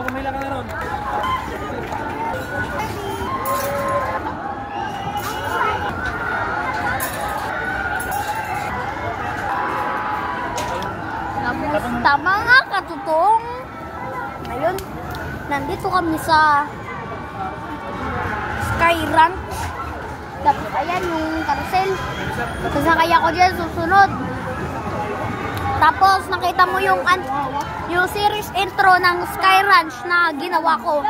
kumila ka na ron. Tama nga, katutong. Ngayon, nandito kami sa Sky Ranch. Tapos ayan yung carousel. Sasakay ako dyan susunod. Tapos nakita mo yung series intro ng Sky Ranch na ginawa ko.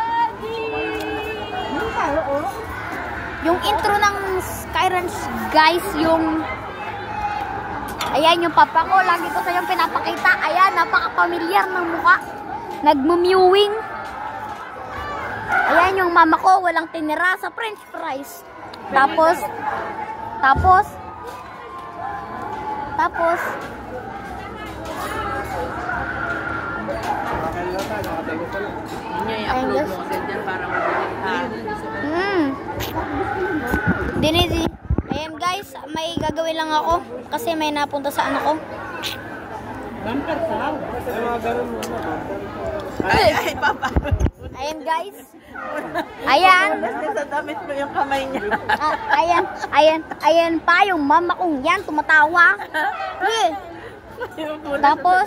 Yung intro ng Sky Ranch, guys, yung ayan yung papa ko, lagi ko sa yung pinapakita. Ayan, napaka-familiar ng mukha. Nagmumewing. Ayan yung mama ko, walang tinira sa french fries. Tapos ayan guys, may gagawin lang ako kasi may napunta sa anak ko. Ay, papa. Ayan guys. Ayan. Sa damit mo yung kamay niya. Ayan pa yung mama kong yan, tumatawa. Tapos,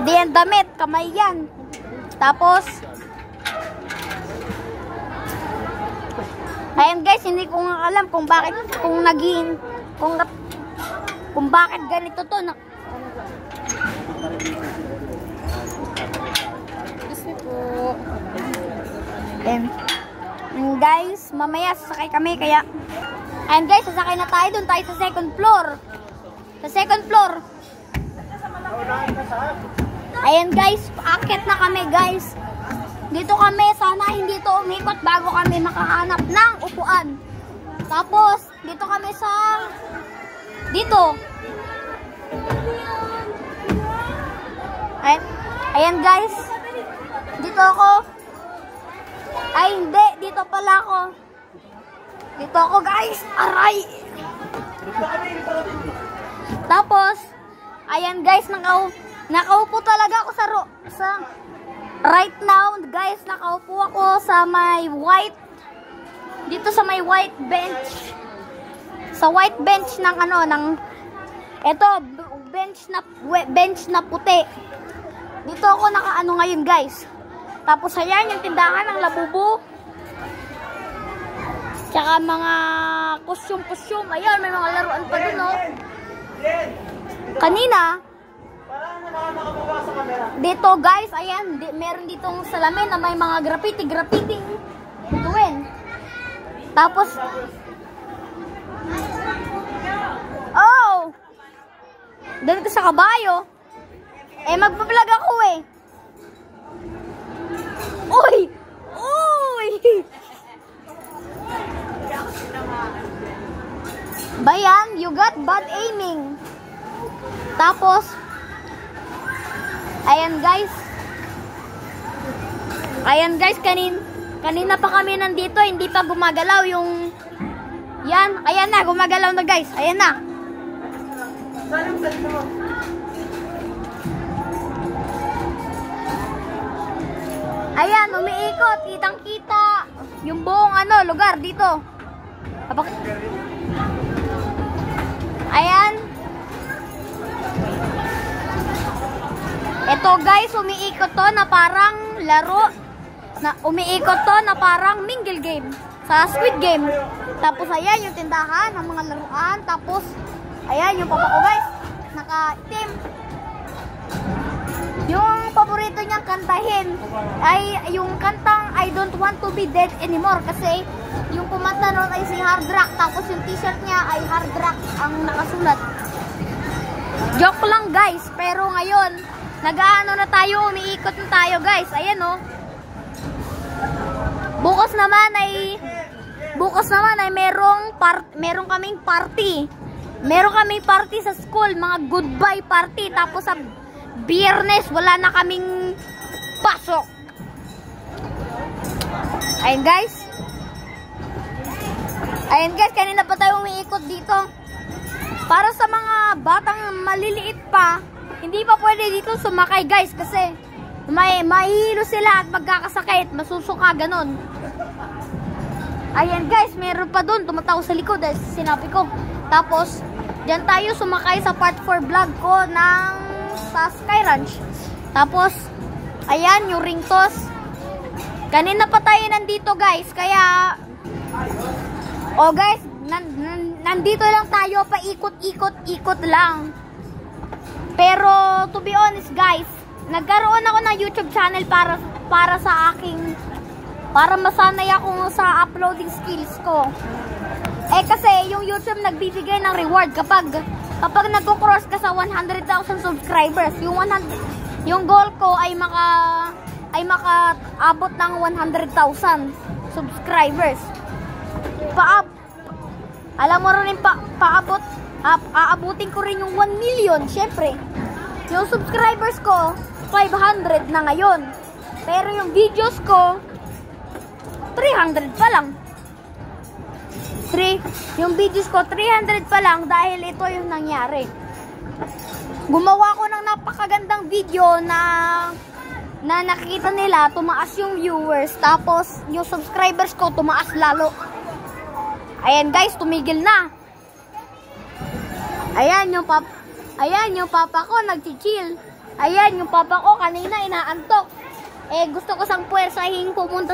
di yan damit, kamay yan. Tapos, ayan guys, hindi ko nga alam kung bakit, kung bakit ganito to. And guys, mamaya sasakay kami kaya ayan guys, sasakay na tayo, doon tayo sa second floor. Sa second floor. Ayan guys, paakit na kami guys. Dito kami, sana hindi to umikot bago kami makahanap ng upuan. Tapos, dito kami sa dito. Ayan guys. Dito ako. Ay, hindi. Dito pala ako. Dito ako, guys. Aray. Tapos, ayan, guys. Nakaupo talaga ako sa right now, guys. Nakaupo ako sa may white. Dito sa may white bench. Sa white bench ng eto, bench na puti. Dito ako nakaano ngayon, guys. Tapos ayan yung tindahan ng labubu. Tsaka mga costume. Ayan, may mga laruan pa dun, no? Kanina, dito guys, ayan, meron ditong salamin na may mga graffiti. Tuwin. Tapos, oh! Doon ka sa kabayo. Magpa-vlog ako eh. Uy! Bayan, you got bad aiming. Tapos, ayan guys, kanina pa kami nandito, hindi pa gumagalaw yung, yan, ayan na, gumagalaw na guys, ayan na. Ayan, umiikot, kitang-kita yung buong lugar dito. Ayan. Ito guys, umiikot to na parang laro. Umiikot to na parang mingle game sa Squid Game. Tapos ayan yung tindahan ng mga laruan. Tapos ayan yung papa ko guys, naka-team. Yung paborito niyang kantahin ay yung kantang I Don't Want to Be Dead Anymore, kasi yung kumanta noon ay si Hard Rock, tapos yung t-shirt niya ay Hard Rock ang nakasulat. Joke lang guys, pero ngayon nag-aano na tayo, umiikot na tayo guys. Ayan oh. Bukas naman ay merong kaming party. Meron kaming party sa school, mga goodbye party. Tapos sa Biyernes, wala na kaming pasok. Ayan guys, kanina pa tayo umiikot dito. Para sa mga batang maliliit pa, hindi pa pwede dito sumakay guys, kasi mahihilo sila at magkakasakit, masusuka, ganun. Ayan guys, meron pa dun, tumataw sa likod, sinabi ko. Tapos, diyan tayo sumakay sa part 4 vlog ko sa Sky Ranch. Tapos, ayan, yung ring toss. Kanina pa tayo nandito guys, kaya, oh guys, nandito lang tayo, paikot-ikot-ikot lang. Pero, to be honest guys, nagkaroon ako ng YouTube channel para sa aking, para masanay ako sa uploading skills ko. Eh kasi, yung YouTube nagbibigay ng reward kapag nagko-cross ka sa 100,000 subscribers. Yung goal ko ay makaabot ng 100,000 subscribers. Alam mo rin aabutin ko rin yung 1 million, syempre. Yung subscribers ko 500 na ngayon. Pero yung videos ko 300 pa lang. Yung videos ko 300 pa lang dahil ito yung nangyari. Gumawa ko ng napakagandang video na nakikita nila, tumaas yung viewers, tapos yung subscribers ko tumaas lalo. Ayan guys, tumigil na. Ayan yung papa ko nagchichill. Ayan yung papa ko kanina inaantok. Gusto ko sang puwersahin pumunta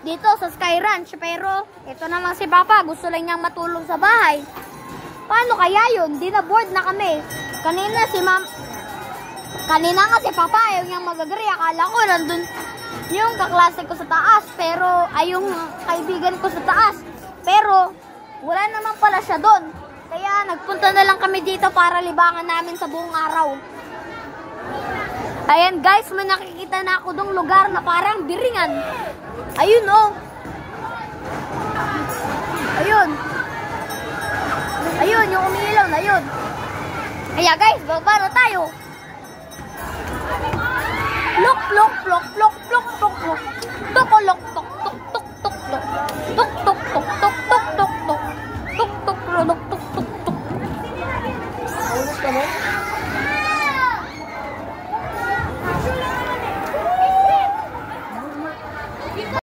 dito sa Sky Ranch, pero ito naman si papa, gusto lang niyang matulog sa bahay. Paano kaya yun? Di na bored na kami. Kanina nga si papa ayaw niyang mag-agree. Akala ko nandun yung kaklase ko sa taas, pero yung kaibigan ko sa taas. Pero wala naman pala siya doon. Kaya nagpunta na lang kami dito para libangan namin sa buong araw. Ayan guys, may nakikita na ako dong lugar na parang biringan. Ayun oh. Ayun yung umiilaw na yun. Kaya guys, baba na tayo. Lok lok lok lok lok lok lok. Tokolok tok tok tok tok tok. Tok tok tok tok tok tok tok. Tok tok tok tok tok tok.